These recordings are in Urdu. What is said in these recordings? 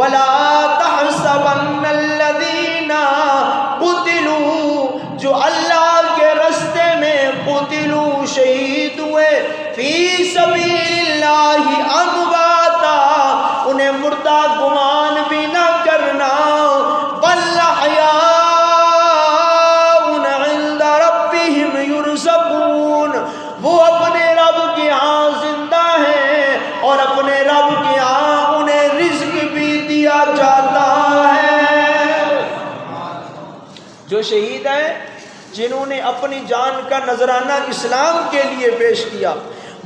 ولا تحسبن الذین قتلوا، جو اللہ کے راستے میں قتلوا شہید ہوئے، فی سبیل اللہ امواتا، انہیں مردہ گمان بھی نہ کرنا، بل احیاء عند ربہم یرزقون، وہ اپنے رب کے ہاں زندہ ہیں اور اپنے رب کے ہاں انہیں رزق بھی دیا جاتا ہے۔ جو شہید ہیں جنہوں نے اپنی جان کا نذرانہ اسلام کے لیے پیش کیا،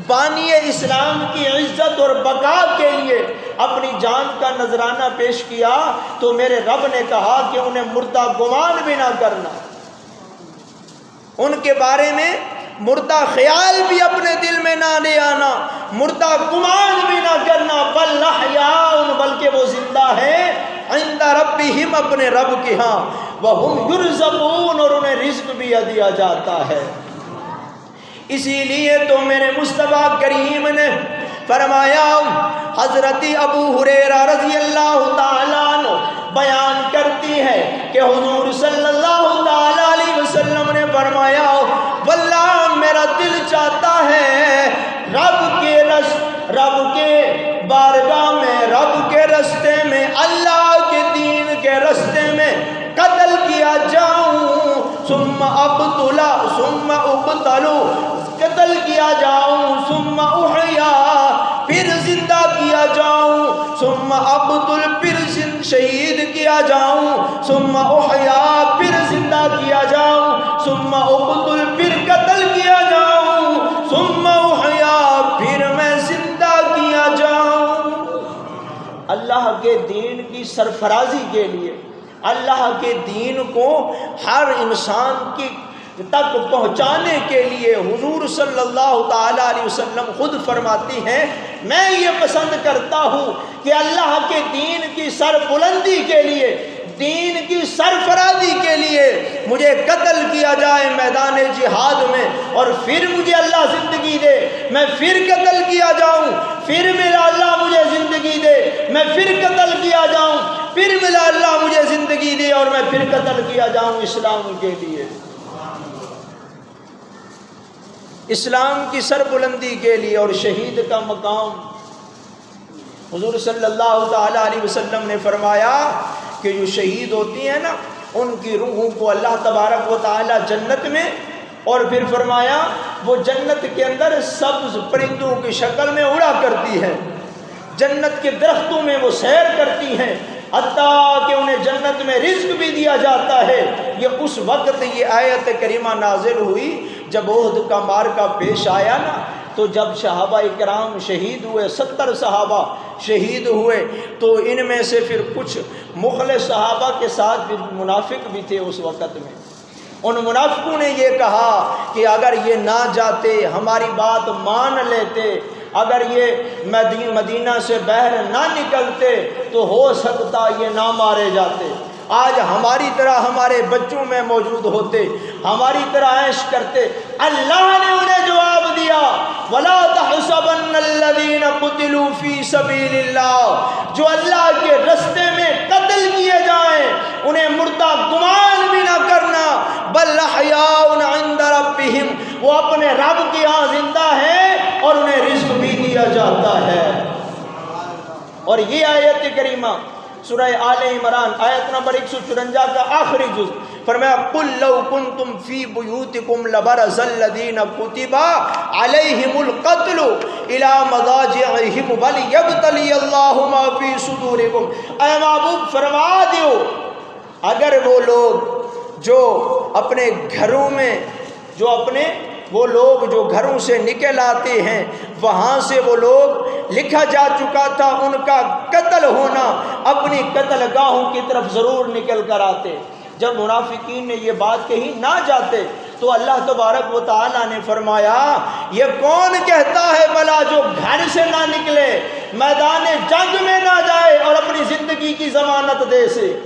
بانی اسلام کی عزت اور بقا کے لیے اپنی جان کا نذرانہ پیش کیا، تو میرے رب نے کہا کہ انہیں مردہ گمان بھی نہ کرنا، ان کے بارے میں مردہ خیال بھی اپنے دل میں نہ لے آنا، مردہ گمان بھی نہ کرنا، بل احیاء، بلکہ وہ زندہ ہیں، عند ربہم، اپنے رب کے ہاں، وہم یرزقون، اور انہیں رزق بھی دیا جاتا ہے۔ اسی لیے تو میرے مصطفیٰ کریم نے فرمایا، حضرت ابو ہریرہ رضی اللہ تعالیٰ عنہ بیان کرتی ہے کہ حضور صلی اللہ تعالیٰ علیہ وسلم نے فرمایا، واللہ میرا دل چاہتا ہے رب کے بارگاہ میں، رب کے راستے میں، اللہ کے دین کے راستے میں قتل کیا جاؤں، ثم اقتل، قتل کیا جاؤں، ثم احیا، پھر زندہ کیا جاؤں، ثم اقتل، پھر شہید کیا جاؤں، ثم احیا، پھر زندہ کیا جاؤں، ثم اقتل، پھر قتل کیا جاؤں، ثم احیا، پھر میں زندہ کیا جاؤں، اللہ کے دین کی سرفرازی کے لیے، اللہ کے دین کو ہر انسان کی تک پہنچانے کے لیے حضور صلی اللہ تعالیٰ علیہ وسلم خود فرماتی ہیں، میں یہ پسند کرتا ہوں کہ اللہ کے دین کی سر بلندی کے لیے، دین کی سرفرازی کے لیے مجھے قتل کیا جائے میدان جہاد میں، اور پھر مجھے اللہ زندگی دے، میں پھر قتل کیا جاؤں، پھر میرا اللہ مجھے زندگی دے، میں پھر قتل کیا جاؤں، پھر میرا اللہ مجھے زندگی دے اور میں پھر قتل کیا جاؤں اسلام کے لیے، اسلام کی سربلندی کے لیے۔ اور شہید کا مقام حضور صلی اللہ تعالیٰ علیہ وسلم نے فرمایا کہ جو شہید ہوتی ہیں نا، ان کی روحوں کو اللہ تبارک و تعالیٰ جنت میں، اور پھر فرمایا وہ جنت کے اندر سبز پرندوں کی شکل میں اڑا کرتی ہے، جنت کے درختوں میں وہ سیر کرتی ہیں، حتیٰ کہ انہیں جنت میں رزق بھی دیا جاتا ہے۔ یہ اس وقت یہ آیت کریمہ نازل ہوئی جب احد کا معرکہ پیش آیا نا، تو جب صحابہ کرام شہید ہوئے، 70 صحابہ شہید ہوئے، تو ان میں سے پھر کچھ مخلص صحابہ کے ساتھ بھی منافق بھی تھے اس وقت میں۔ ان منافقوں نے یہ کہا کہ اگر یہ نہ جاتے، ہماری بات مان لیتے، اگر یہ مدینہ سے باہر نہ نکلتے تو ہو سکتا یہ نہ مارے جاتے، آج ہماری طرح ہمارے بچوں میں موجود ہوتے، ہماری طرح عیش کرتے۔ اللہ نے انہیں جواب دیا، وَلَا تَحْسَبَنَّ الَّذِينَ قُتِلُوا فِي سَبِيلِ اللَّهِ، جو اللہ کے راستے میں قتل کیے جائیں انہیں مردہ گمان بھی نہ کرنا، بل احیاء عند ربہم، وہ اپنے رب کے ہاں زندہ ہیں اور انہیں رزق بھی دیا جاتا ہے۔ اور یہ آیت کریمہ سورہ آل عمران آیت نمبر 154 کا آخری جز فرمایا، قُلْ لَوْ كُنْتُمْ فِي بُيُوتِكُمْ لَبَرَزَ الَّذِينَ كُتِبَ عَلَيْهِمُ الْقَتْلُ إِلَى مَضَاجِعِهِمْ وَلِيَبْتَلِيَ اللَّهُ مَا فِي صُدُورِكُمْ، اے محبوب فرما دیو، اگر وہ لوگ جو اپنے گھروں میں، وہ لوگ جو گھروں سے نکل آتے ہیں، وہاں سے وہ لوگ لکھا جا چکا تھا ان کا قتل ہونا، اپنی قتل گاہوں کی طرف ضرور نکل کر آتے۔ جب منافقین نے یہ بات کہی نہ جاتے تو اللہ تبارک و تعالیٰ نے فرمایا، یہ کون کہتا ہے بھلا جو گھر سے نہ نکلے، میدان جنگ میں نہ جائے اور اپنی زندگی کی ضمانت دے سے؟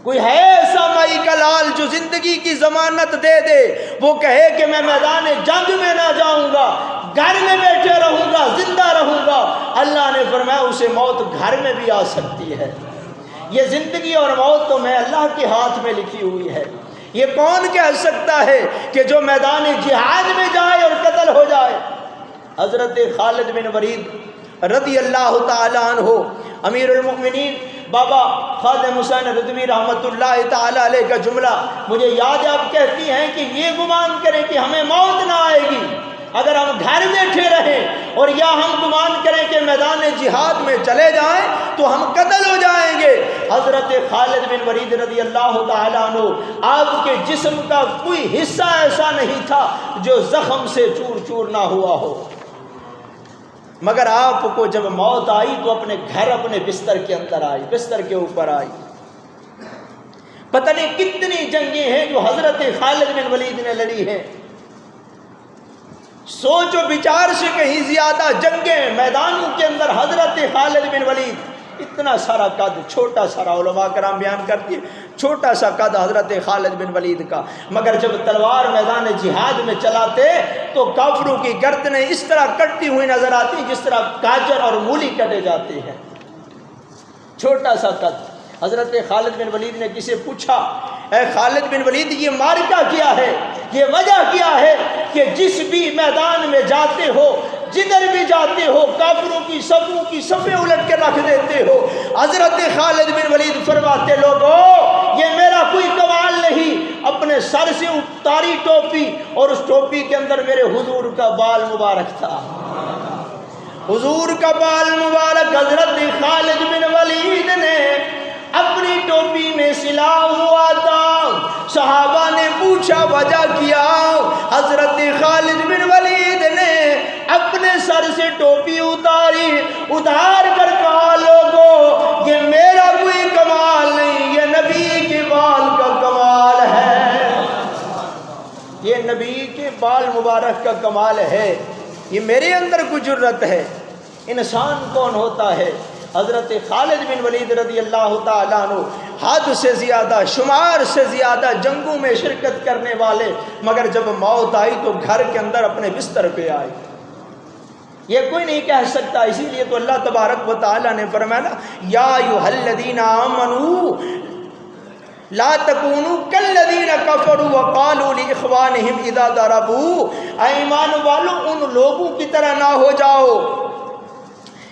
کوئی ہے ایسا مائی کا لال جو زندگی کی ضمانت دے دے، وہ کہے کہ میں میدان جنگ میں نہ جاؤں گا، گھر میں بیٹھے رہوں گا، زندہ رہوں گا، اللہ نے فرمایا اسے موت گھر میں بھی آ سکتی ہے۔ یہ زندگی اور موت تو میں اللہ کے ہاتھ میں لکھی ہوئی ہے۔ یہ کون کہہ سکتا ہے کہ جو میدان جہاد میں جائے اور قتل ہو جائے؟ حضرت خالد بن ولید رضی اللہ تعالی عنہ، امیر المؤمنین بابا خادم حسین رضوی رحمۃ اللہ تعالی علیہ کا جملہ مجھے یاد ہے، آپ کہتی ہیں کہ یہ گمان کریں کہ ہمیں موت نہ آئے گی اگر ہم گھر بیٹھے رہیں، اور یا ہم گمان کریں کہ میدان جہاد میں چلے جائیں تو ہم قتل ہو جائیں گے۔ حضرت خالد بن ولید رضی اللہ تعالیٰ عنہ، آپ کے جسم کا کوئی حصہ ایسا نہیں تھا جو زخم سے چور چور نہ ہوا ہو، مگر آپ کو جب موت آئی تو اپنے گھر اپنے بستر کے اندر آئی، بستر کے اوپر آئی۔ پتہ نہیں کتنی جنگیں ہیں جو حضرت خالد بن ولید نے لڑی ہیں، سوچ و بچار سے کہیں زیادہ جنگیں میدانوں کے اندر حضرت خالد بن ولید، اتنا سارا قد، چھوٹا سارا، علماء کرام بیان کرتی ہے چھوٹا سا قد حضرت خالد بن ولید کا، مگر جب تلوار میدان جہاد میں چلاتے تو کافروں کی گردنیں اس طرح کٹتی ہوئی نظر آتی جس طرح گاجر اور مولی کٹے جاتے ہیں، چھوٹا سا قد۔ حضرت خالد بن ولید نے کسی پوچھا، اے خالد بن ولید یہ مارکہ کیا ہے، یہ وجہ کیا ہے کہ جس بھی میدان میں جاتے ہو، جدھر بھی جاتے ہو، کافروں کی صفوں کی صفیں الٹ کے رکھ دیتے ہو؟ حضرت خالد بن ولید فرماتے، لوگوں یہ میرا کوئی کمال نہیں، اپنے سر سے اتاری ٹوپی اور اس ٹوپی کے اندر میرے حضور کا بال مبارک تھا، حضور کا بال مبارک حضرت خالد بن ولید نے اپنی ٹوپی میں سلا ہوا تھا۔ صحابہ نے پوچھا وجہ کیا؟ حضرت خالد بن ولید نے اپنے سر سے ٹوپی اتاری، اتار کر کہا، لوگوں یہ میرا کوئی کمال نہیں، یہ نبی کے بال کا کمال ہے، یہ نبی کے بال مبارک کا کمال ہے، یہ میرے اندر کوئی جرت ہے۔ انسان کون ہوتا ہے؟ حضرت خالد بن ولید رضی اللہ تعالیٰ عنہ حد سے زیادہ، شمار سے زیادہ جنگوں میں شرکت کرنے والے، مگر جب موت آئی تو گھر کے اندر اپنے بستر پہ آئی، یہ کوئی نہیں کہہ سکتا۔ اسی لیے تو اللہ تبارک و تعالیٰ نے فرمایا، یا ایھا الذین آمنوا لا تکونوا کالذین کفروا وقالوا لاخوانہم اذا ضربوا، اے ایمان والو ان لوگوں کی طرح نہ ہو جاؤ۔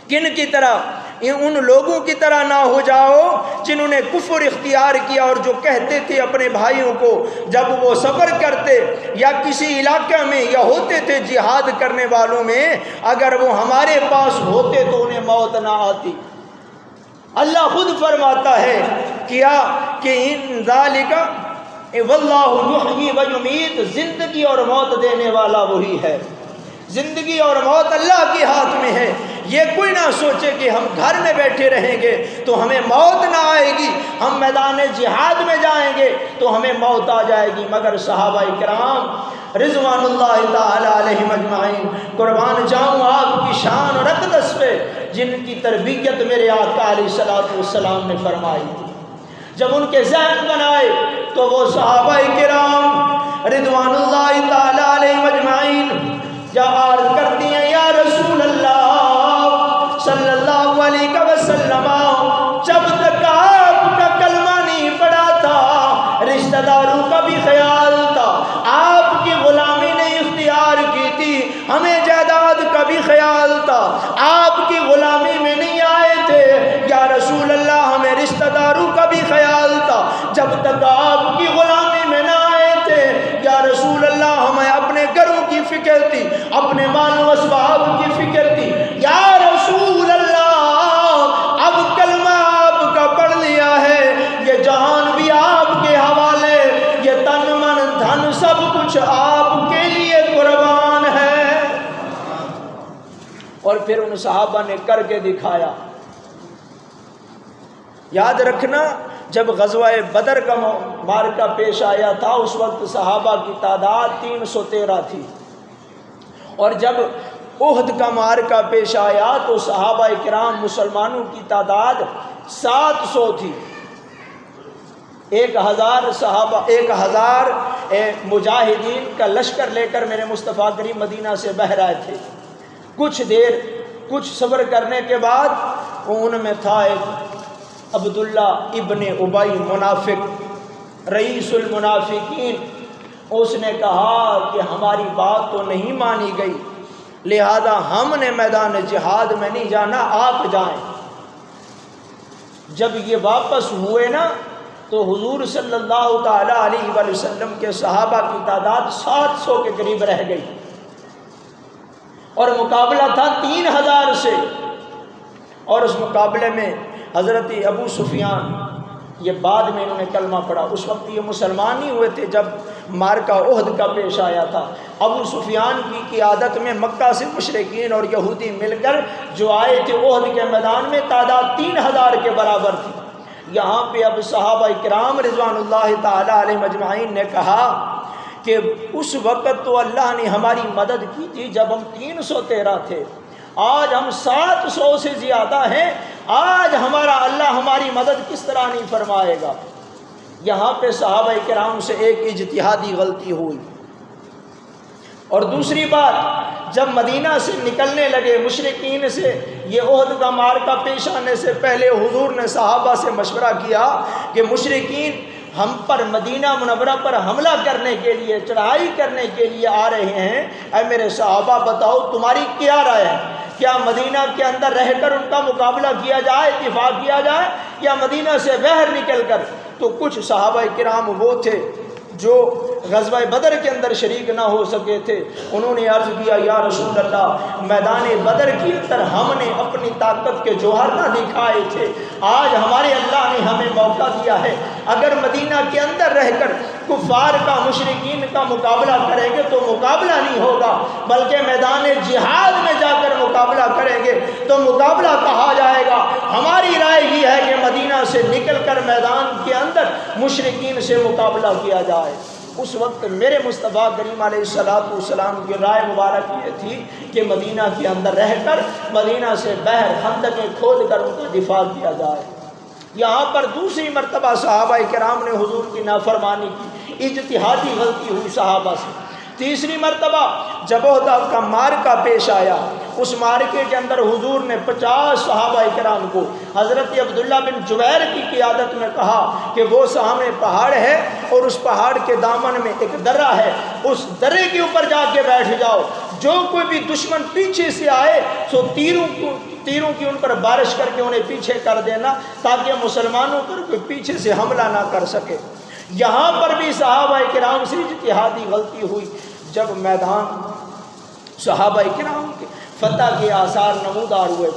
کن کی طرح؟ ان لوگوں کی طرح نہ ہو جاؤ جنہوں نے کفر اختیار کیا اور جو کہتے تھے اپنے بھائیوں کو جب وہ سفر کرتے یا کسی علاقہ میں یا ہوتے تھے جہاد کرنے والوں میں، اگر وہ ہمارے پاس ہوتے تو انہیں موت نہ آتی۔ اللہ خود فرماتا ہے کیا کہ ان ذالک واللہ یحیی و یمیت، زندگی اور موت دینے والا وہی ہے، زندگی اور موت اللہ کے ہاتھ میں ہے۔ یہ کوئی نہ سوچے کہ ہم گھر میں بیٹھے رہیں گے تو ہمیں موت نہ آئے گی، ہم میدان جہاد میں جائیں گے تو ہمیں موت آ جائے گی، مگر صحابہ کرام رضوان اللہ تعالی علیہم اجمعین، قربان جاؤں آپ کی شان اور اقدس پہ جن کی تربیت میرے آقا علیہ الصلوۃ والسلام نے فرمائی تھی، جب ان کے ذہن بنائے تو وہ صحابہ کرام رضوان اللہ تعالی علیہم اجمعین جب عرض کرتی ہیں، یا رسول اللہ صلی اللہ علیہ وسلم، جب تک آپ کا کلمہ نہیں پڑا تھا رشتہ داروں کا بھی خیال تھا، آپ کی غلامی نہیں اختیار کی تھی ہمیں جائیداد کا بھی خیال تھا، آپ کی غلامی میں نہیں آئے تھے یا رسول اللہ ہمیں رشتہ داروں کا بھی خیال تھا، جب تک آپ کی غلامی میں نہ آئے تھے یا رسول اللہ ہمیں اپنے گھروں کی فکر تھی، اپنے مال و اسباب کی فکر تھی، یا رسول اللہ اب کلمہ آپ کا پڑھ لیا ہے، یہ جہان بھی آپ کے حوالے، یہ تن من دھن سب کچھ آپ کے لیے قربان ہے۔ اور پھر ان صحابہ نے کر کے دکھایا۔ یاد رکھنا جب غزوہ بدر کا معرکہ پیش آیا تھا اس وقت صحابہ کی تعداد 313 تھی، اور جب احد کا معرکہ پیش آیا تو صحابہ کرام مسلمانوں کی تعداد 700 تھی۔ 1000 صحابہ، 1000 مجاہدین کا لشکر لے کر میرے مصطفیٰ کریم مدینہ سے بہ رہے تھے۔ کچھ دیر کچھ صبر کرنے کے بعد ان میں تھا ایک عبداللہ ابن ابی منافق رئیس المنافقین. اس نے کہا کہ ہماری بات تو نہیں مانی گئی، لہذا ہم نے میدان جہاد میں نہیں جانا، آپ جائیں. جب یہ واپس ہوئے نا تو حضور صلی اللہ تعالی علیہ وآلہ وسلم کے صحابہ کی تعداد 700 کے قریب رہ گئی، اور مقابلہ تھا 3000 سے. اور اس مقابلے میں حضرت ابو سفیان، یہ بعد میں انہوں نے کلمہ پڑھا، اس وقت یہ مسلمان نہیں ہوئے تھے جب معرکہ احد کا پیش آیا تھا. ابو سفیان کی قیادت میں مکہ سے مشرکین اور یہودی مل کر جو آئے تھے احد کے میدان میں، تعداد 3000 کے برابر تھی. یہاں پہ اب صحابہ کرام رضوان اللہ تعالی علیہ مجمعین نے کہا کہ اس وقت تو اللہ نے ہماری مدد کی تھی جب ہم 313 تھے، آج ہم 700 سے زیادہ ہیں، آج ہمارا اللہ ہماری مدد کس طرح نہیں فرمائے گا. یہاں پہ صحابہ کرام سے ایک اجتہادی غلطی ہوئی. اور دوسری بات، جب مدینہ سے نکلنے لگے مشرکین سے، یہ احد کا معرکہ پیش آنے سے پہلے حضور نے صحابہ سے مشورہ کیا کہ مشرکین ہم پر مدینہ منورہ پر حملہ کرنے کے لیے، چڑھائی کرنے کے لیے آ رہے ہیں. اے میرے صحابہ بتاؤ تمہاری کیا رائے ہے؟ کیا مدینہ کے اندر رہ کر ان کا مقابلہ کیا جائے، اتفاق کیا جائے، یا مدینہ سے باہر نکل کر؟ تو کچھ صحابہ کرام وہ تھے جو غزوہ بدر کے اندر شریک نہ ہو سکے تھے، انہوں نے عرض کیا یا رسول اللہ، میدان بدر کے اندر ہم نے اپنی طاقت کے جوہر نہ دکھائے تھے، آج ہمارے اللہ نے ہمیں موقع دیا ہے، اگر مدینہ کے اندر رہ کر کفار کا، مشرکین کا مقابلہ کریں گے تو مقابلہ نہیں ہوگا، بلکہ میدان جہاد میں جا کر مقابلہ کریں گے تو مقابلہ کہا جائے گا. ہماری رائے یہ ہے کہ مدینہ سے نکل کر میدان کے اندر مشرکین سے مقابلہ کیا جائے. اس وقت میرے مصطفیٰ کریم علیہ السلام کی رائے مبارک یہ تھی کہ مدینہ کے اندر رہ کر مدینہ سے باہر خندقیں کھود کر ان کا دفاع کیا جائے. یہاں پر دوسری مرتبہ صحابہ کرام نے حضور کی نافرمانی کی، اجتہادی غلطی ہوئی صحابہ سے. تیسری مرتبہ جب احد کا معرکہ پیش آیا، اس معرکے کے اندر حضور نے 50 صحابہ کرام کو حضرت عبداللہ بن جبیر کی قیادت میں کہا کہ وہ سامنے پہاڑ ہے اور اس پہاڑ کے دامن میں ایک درہ ہے، اس درے کے اوپر جا کے بیٹھ جاؤ، جو کوئی بھی دشمن پیچھے سے آئے سو تیروں کی ان پر بارش کر کے انہیں پیچھے کر دینا، تاکہ مسلمانوں پر کوئی پیچھے سے حملہ نہ کر سکے. یہاں پر بھی صحابہ کرام سے اجتہادی غلطی ہوئی. جب میدان صحابہ کرام کے فتح کے آثار نمودار ہوئے،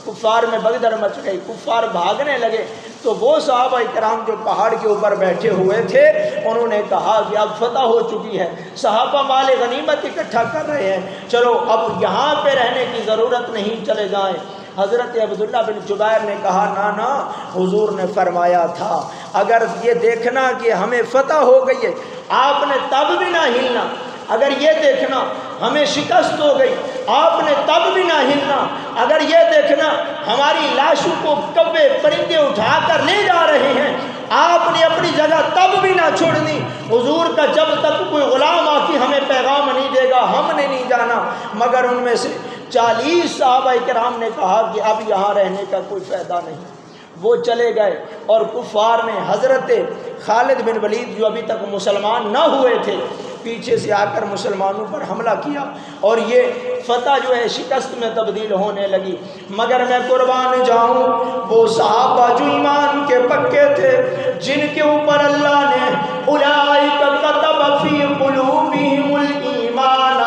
کفار میں بغدر مچ گئی، کفار بھاگنے لگے، تو وہ صحابہ کرام جو پہاڑ کے اوپر بیٹھے ہوئے تھے انہوں نے کہا کہ اب فتح ہو چکی ہے، صحابہ مال غنیمت اکٹھا کر رہے ہیں، چلو اب یہاں پہ رہنے کی ضرورت نہیں، چلے جائیں. حضرت عبداللہ بن جبیر نے کہا نا حضور نے فرمایا تھا اگر یہ دیکھنا کہ ہمیں فتح ہو گئی ہے آپ نے تب بھی نہ ہلنا، اگر یہ دیکھنا ہمیں شکست ہو گئی آپ نے تب بھی نہ ہلنا، اگر یہ دیکھنا ہماری لاشوں کو کبے پرندے اٹھا کر لے جا رہے ہیں آپ نے اپنی جگہ تب بھی نہ چھوڑنی. حضور کا جب تک کوئی غلام آ کے ہمیں پیغام نہیں دے گا ہم نے نہیں جانا. مگر ان میں سے 40 صحابہ کرام نے کہا کہ اب یہاں رہنے کا کوئی فائدہ نہیں، وہ چلے گئے. اور کفار نے حضرت خالد بن ولید جو ابھی تک مسلمان نہ ہوئے تھے پیچھے سے آ کر مسلمانوں پر حملہ کیا، اور یہ فتح جو ہے شکست میں تبدیل ہونے لگی. مگر میں قربان جاؤں وہ صحابہ جو ایمان کے پکے تھے، جن کے اوپر اللہ نے اولئک کتب فی قلوبہم الایمان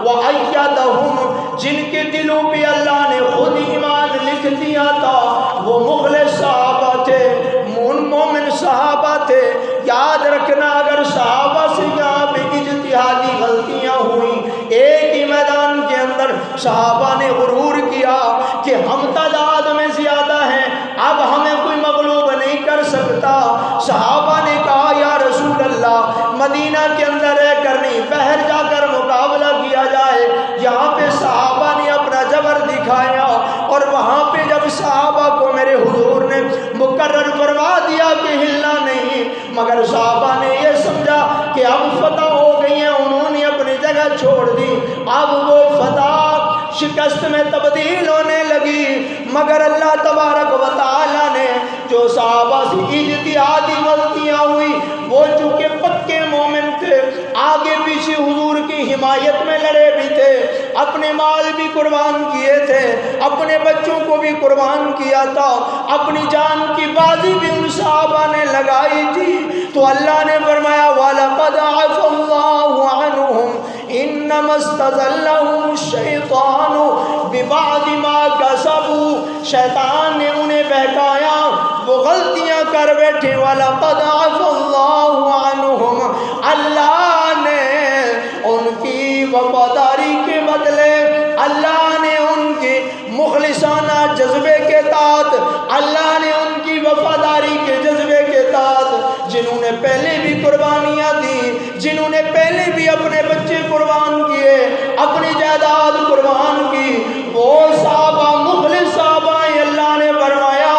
وایدہم، جن کے دلوں پہ اللہ نے خود ایمان لکھ دیا تھا، وہ مخلص صحابہ تھے، مومن صحابہ تھے. یاد رکھنا اگر صحابہ سے یہاں پہ اجتہادی غلطیاں ہوئیں، ایک ہی میدان کے اندر صحابہ نے غرور کیا کہ ہم تعداد میں زیادہ ہیں اب ہمیں کوئی مغلوب نہیں کر سکتا. صحابہ نے کہا یا رسول اللہ مدینہ کے اندر رہ کر نہیں باہر جا کر مقابلہ کیا جائے. یہاں پہ صحابہ نے اپنا جبر دکھایا، اور وہاں پہ جب صحابہ کو میرے حضور نے مقرر فرما دیا کہ ہلنا نہیں، مگر صحابہ نے یہ سمجھا کہ اب فتح ہو گئی ہے، انہوں نے اپنی جگہ چھوڑ دی. اب وہ فتح شکست میں تبدیل ہونے لگی، مگر اللہ تبارک و تعالیٰ نے جو صحابہ سے اجتہادی غلطیاں ہوئی، وہ چونکہ پکے مومن تھے، آگے پیچھے حضور کی حمایت میں لڑے بھی تھے، اپنے مال بھی قربان کیے تھے، اپنے بچوں کو بھی قربان کیا تھا، اپنی جان کی بازی بھی ان صحابہ نے لگائی تھی، تو اللہ نے فرمایا وَلَقَدْ عَفَا اللَّهُ عَنْهُمْ إِنَّمَا اسْتَزَلَّهُمُ الشَّيْطَانُ بِبَعْضِ مَا كَسَبُوا، شیطان نے انہیں بہکایا، وہ غلطیاں کر بیٹھے۔ وَلَقَدْ عَفَا اللَّهُ عَنْهُمْ، اللہ نے ان کی وفاداری کے بدلے، اللہ نے ان کے مخلصانہ جذبے کے تحت، اللہ نے ان کی وفاداری کے جذبے کے تحت، جنہوں نے پہلے بھی قربانیاں دی، جنہوں نے پہلے بھی اپنے بچے قربان کیے، اپنی جائیداد قربان کی، وہ صحابہ مخلص صحابہ ہیں۔ اللہ نے فرمایا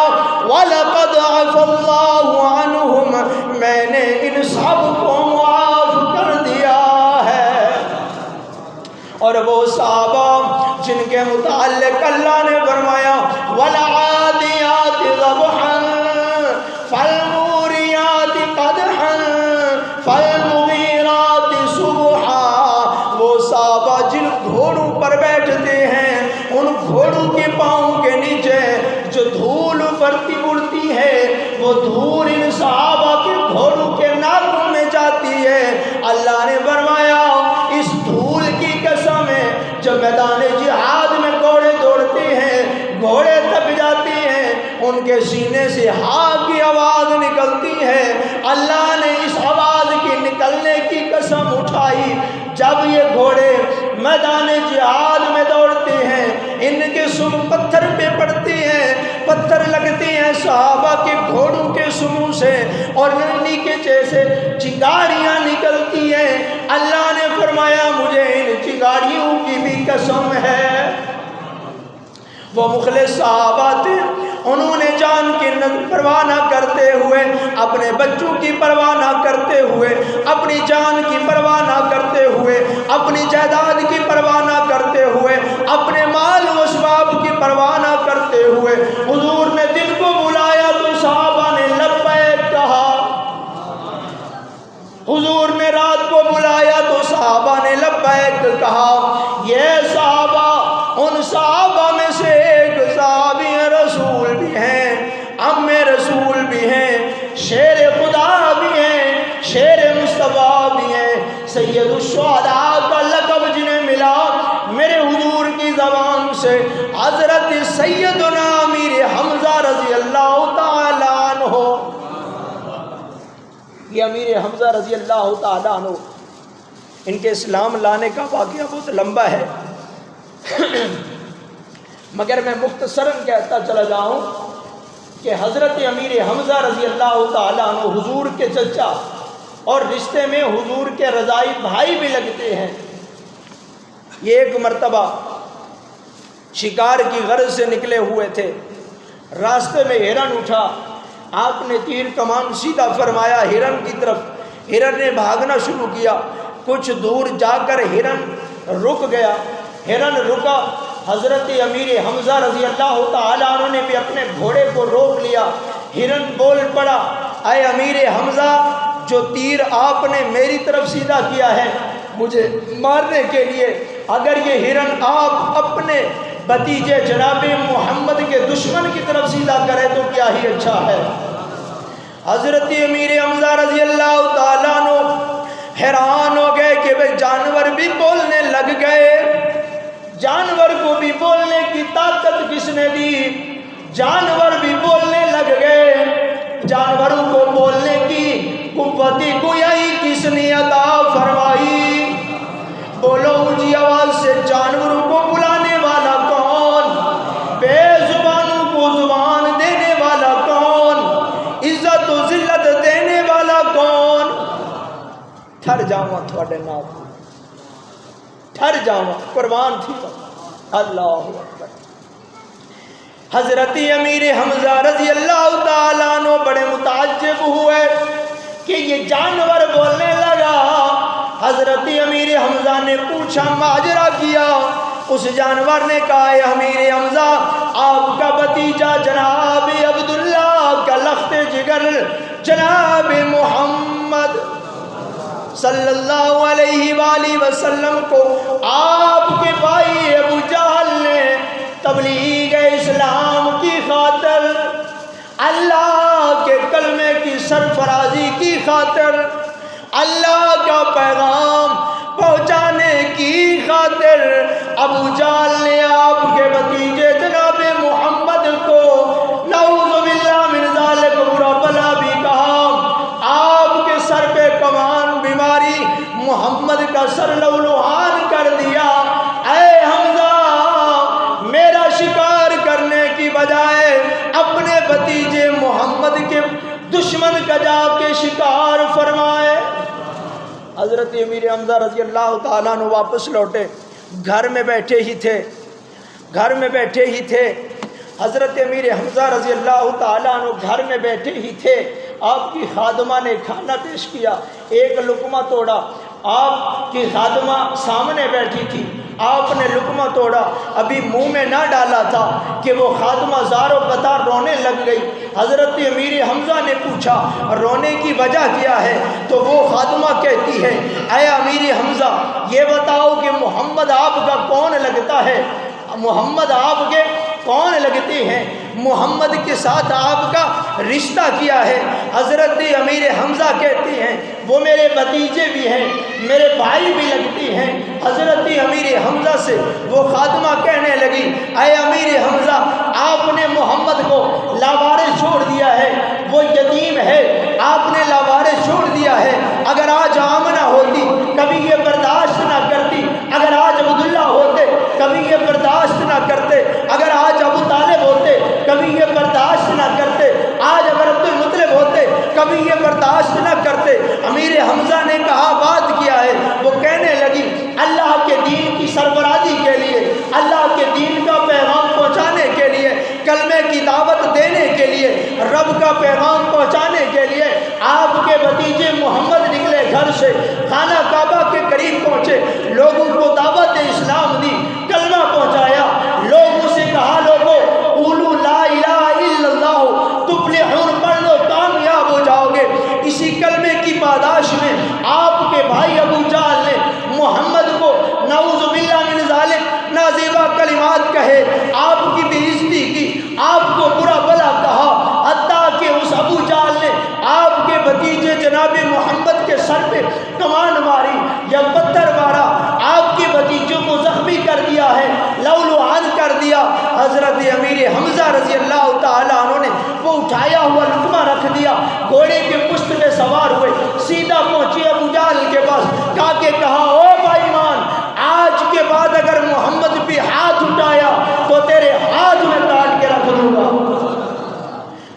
وَلَقَدْ عَفَا اللَّهُ عَنْهُمْ، میں نے ان سب کو معاف کر دیا ہے۔ اور وہ صحابہ جن کے متعلق اللہ نے فرمایا وَالْعَادِيَاتِ ضَبْحًا فَالْمُورِيَاتِ قَدْحًا فَالْمُغِيرَاتِ صُبْحًا، وہ صحابہ جن گھوڑوں پر بیٹھتے ہیں، ان گھوڑوں کے پاؤں کے نیچے جو دھول بڑھتی اڑتی ہے، وہ دھول ان صحابہ کے گھوڑوں کے ناکوں میں جاتی ہے۔ اللہ نے فرمایا اس دھول کی قسم ہے، جب میدان جہاد میں گھوڑے دوڑتے ہیں، گھوڑے تھک جاتے ہیں، ان کے سینے سے ہاں کی آواز نکلتی ہے، اللہ نے اس آواز کی نکلنے کی قسم اٹھائی۔ جب یہ گھوڑے میدان جہاد میں دوڑتے ہیں، ان کے سم پتھر پہ پڑتے ہیں، پتھر لگتے ہیں صحابہ کے گھوڑوں کے سموں سے، اور لڑنی کے جیسے چنگاریاں نکلتی ہیں۔ اللہ نے فرمایا مجھے ان چنگاریوں کی بھی قسم ہے۔ وہ مخلص صحابہ تھے، انہوں نے جان کی پرواہ نہ کرتے ہوئے، اپنے بچوں کی پرواہ نہ کرتے ہوئے، اپنی جان کی پرواہ نہ کرتے ہوئے، اپنی جائیداد کی پرواہ نہ کرتے ہوئے، اپنے مال و اسباب کی پرواہ نہ کرتے ہوئے حضور نے دل کو بلایا تو صحابہ نے لبیک کہا، حضور نے رات کو بلایا تو صحابہ نے لبیک کہا۔ یہ صحابہ ان صحابہ میں سے ایک صحابی رسول بھی ہیں، ام رسول بھی ہیں، شیر خدا بھی ہیں، شیر مصطفیٰ بھی ہیں، سید الشہداء کا لقب جنہیں ملا میرے حضور کی زبان سے، حضرت سیدنا امیر حمزہ رضی اللہ تعالیٰ عنہ۔ یہ امیر حمزہ رضی اللہ تعالیٰ عنہ، ان کے اسلام لانے کا واقعہ بہت لمبا ہے، مگر میں مختصراً کہتا چلا جاؤں کہ حضرت امیر حمزہ رضی اللہ تعالیٰ عنہ حضور کے چچا اور رشتے میں حضور کے رضائی بھائی بھی لگتے ہیں۔ یہ ایک مرتبہ شکار کی غرض سے نکلے ہوئے تھے، راستے میں ہرن اٹھا، آپ نے تیر کمان سیدھا فرمایا ہرن کی طرف، ہرن نے بھاگنا شروع کیا، کچھ دور جا کر ہرن رک گیا، ہرن رکا، حضرت امیر حمزہ رضی اللہ تعالیٰ عنہ نے بھی اپنے گھوڑے کو روک لیا، ہرن بول پڑا اے امیر حمزہ، جو تیر آپ نے میری طرف سیدھا کیا ہے مجھے مارنے کے لیے، اگر یہ ہرن آپ اپنے بھتیجے جناب محمد کے دشمن کی طرف سیدھا کرے تو کیا ہی اچھا ہے۔ حضرت امیر حمزہ رضی اللہ تعالیٰ عنہ حیران ہو گئے کہ وہ جانور بھی بولنے لگ گئے، جانور کو بھی بولنے کی طاقت کس نے دی؟ جانور بھی بولنے لگ گئے، جانوروں کو بولنے کی قوت گویائی کس نے عطا فرمائی؟ بولو اونچی آواز سے، جانوروں کو بلانے والا کون؟ بے زبانوں کو زبان دینے والا کون؟ عزت و ذلت دینے والا کون؟ ٹھر جاواں تھوڑے نام، ٹھر جاواں، قربان تھی اللہ اکبر۔ حضرت امیر حمزہ رضی اللہ تعالیٰ عنہ بڑے متعجب ہوئے کہ یہ جانور بولنے لگا۔ حضرت امیر حمزہ نے پوچھا، ماجرا کیا، اس جانور نے کہا اے امیر حمزہ آپ کا بھتیجا جناب عبداللہ کا لخت جگر جناب محمد صلی اللہ علیہ وآلہ وسلم کو آپ کے بھائی ابو جہل نے تبلیغ اسلام کی خاطر اللہ کے کلمے کی سرفرازی کی خاطر اللہ کا پیغام پہنچانے کی خاطر ابو جہل نے آپ کے بھتیجے جناب محمد کو نعوذ باللہ من ذالک برا بلا بھی کہا. آپ کے سر پہ کمان بیماری محمد کا سر لولوہان کر دیا. اے حمزہ میرا شکار کرنے کی بجائے اپنے بھتیجے محمد کے دشمن کا جا کے شکار فرمائے. حضرت امیر حمزہ رضی اللہ تعالیٰ عنہ واپس لوٹے. گھر میں بیٹھے ہی تھے حضرت امیر حمزہ رضی اللہ تعالیٰ عنہ گھر میں بیٹھے ہی تھے. آپ کی خادمہ نے کھانا پیش کیا. ایک لقمہ توڑا. آپ کی خادمہ سامنے بیٹھی تھی. آپ نے لقمہ توڑا, ابھی منہ میں نہ ڈالا تھا کہ وہ خادمہ زار و قطار رونے لگ گئی. حضرت امیر حمزہ نے پوچھا رونے کی وجہ کیا ہے؟ تو وہ خادمہ کہتی ہے اے امیر حمزہ یہ بتاؤ کہ محمد آپ کا کون لگتا ہے؟ محمد آپ کے کون لگتے ہیں؟ محمد کے ساتھ آپ کا رشتہ کیا ہے؟ حضرت امیر حمزہ کہتے ہیں وہ میرے بھتیجے بھی ہیں, میرے بھائی بھی لگتے ہیں. حضرت امیر حمزہ سے وہ خادمہ کہنے لگی اے امیر حمزہ آپ نے محمد کو لاوارث چھوڑ دیا ہے, وہ یتیم ہے, آپ نے لاوارث چھوڑ دیا ہے. اگر آج آمنہ ہوتی کبھی یہ برداشت نہ کرتی, اگر آج عبداللہ ہوتے کبھی یہ برداشت نہ کرتے, اگر آج ابو طالب ہوتے کبھی یہ برداشت نہ کرتے, آج اگر عبد المطلب ہوتے کبھی یہ برداشت نہ کرتے. امیر حمزہ نے کہا بات کیا ہے؟ وہ کہنے لگی اللہ کے دین کی سربراہی کے لیے, اللہ کے دین کا پیغام پہنچانے کے لیے, کلمے کی دعوت دینے کے لیے, رب کا پیغام پہنچانے کے لیے آپ کے بھتیجے محمد نکلے گھر سے, خانہ کعبہ کے قریب پہنچے, لوگوں کو دعوت اسلام دی, کلمہ پہنچایا, لوگوں سے کہا لوگوں قولوا لا الہ الا اللہ تفلحون, پڑھ لو کامیاب ہو جاؤ گے. اسی کلمے کی پاداش میں آپ کے بھائی ابو جہل نے محمد کو نعوذ باللہ من ذالک نازیبہ کلمات کہے, آپ کی بے عزتی کی, آپ کو برا بلا کہا, حتیٰ کہ اس ابو جہل نے آپ کے بھتیجے جناب محمد کے سر پہ کمان ماری یا پتھر مارا, آپ کے بھتیجوں کو زخمی کر دیا ہے, لولوہان کر دیا. حضرت امیر حمزہ رضی اللہ تعالیٰ عنہ نے وہ اٹھایا ہوا لقمہ رکھ دیا, گھوڑے کے پشت پہ سوار ہوئے, سیدھا پہنچے ابو جہل کے پاس, کہا او بھائی مان آج کے بعد اگر محمد پہ ہاتھ اٹھایا تو تیرے ہاتھ میں کاٹ کے رکھ دوں گا.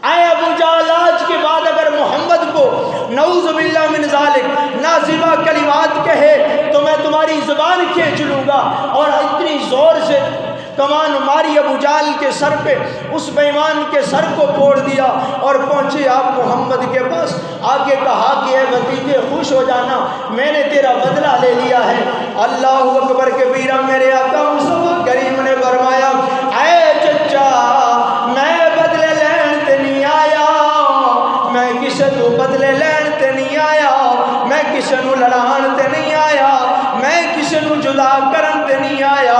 اے ابو جہل آج کے بعد اگر محمد کو نعوذ باللہ من ذالک نازیبہ کلمات کہے تو میں تمہاری زبان کھینچ لوں گا. اور اتنی زور سے کمان ماری ابو جہل کے سر پہ, اس بے ایمان کے سر کو پھوڑ دیا اور پہنچے آپ محمد کے پاس. آگے کہا کہ اے بھتیجے خوش ہو جانا, میں نے تیرا بدلہ لے لیا ہے. اللہ اکبر کبیرہ. میرے آقا مصطفیٰ کریم نے فرمایا اے چچا میں بدلے لین تے نہیں آیا, میں کسے تو بدلے لین تے نہیں آیا, میں کسے نو لڑان تے نہیں آیا, میں کسے نو جدا کرن تے نہیں آیا.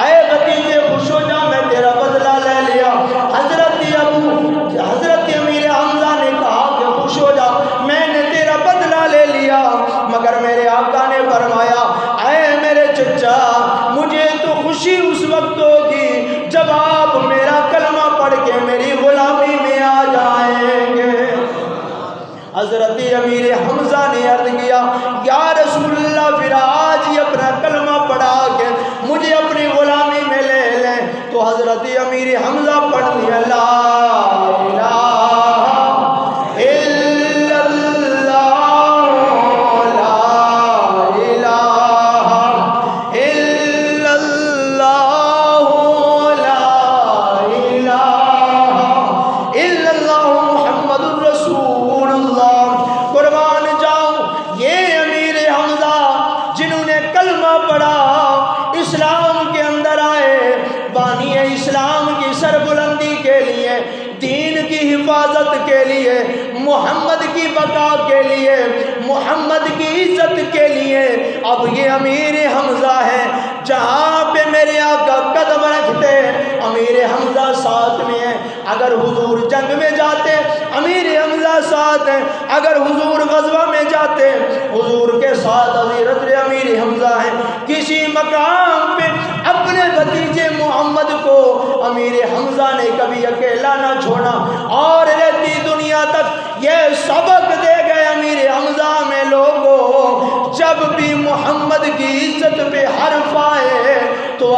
اے بھتیجے خوش ہو جا, میں تیرا بدلہ لے لیا. حضرت امیر حمزہ نے کہا کہ خوش ہو جا, میں نے تیرا بدلہ لے لیا. مگر میرے آقا نے فرمایا اے میرے چچا مجھے تو خوشی اس وقت ہوگی جب آپ میرا کلمہ پڑھ کے میری غلامی میں آ جائیں گے. حضرت امیر حمزہ نے عرض کیا یا رسول اللہ پھر آج ہی اپنا کلمہ پڑھا کے مجھے اپنی غلامی میں لے لیں. تو حضرت امیر حمزہ پڑھ دیا لا الہ الا اللہ, لا الہ الا اللہ, لا الہ الا اللہ محمد الرسول اللہ. قربان جاؤں یہ امیر حمزہ جنہوں نے کلمہ پڑھا بانی اسلام کی سربلندی کے لیے، دین کی حفاظت کے لیے، محمد کی بقا کے لیے، محمد کی عزت کے لیے اب یہ امیر حمزہ ہے۔ جہاں پہ میرے آقا قدم رکھتے امیر حمزہ ساتھ میں ہے۔ اگر حضور جنگ میں جاتے امیر حمزہ ساتھ ہیں، اگر حضور غزوہ میں جاتے حضور کے ساتھ حضرت امیر حمزہ ہیں۔ کسی مقام پہ اپنے بھتیجے محمد کو امیر حمزہ نے کبھی اکیلا نہ چھوڑا، اور رہتی دنیا تک یہ سبق دے گئے امیر حمزہ میں لوگوں، جب بھی محمد کی عزت پہ حرف آئے تو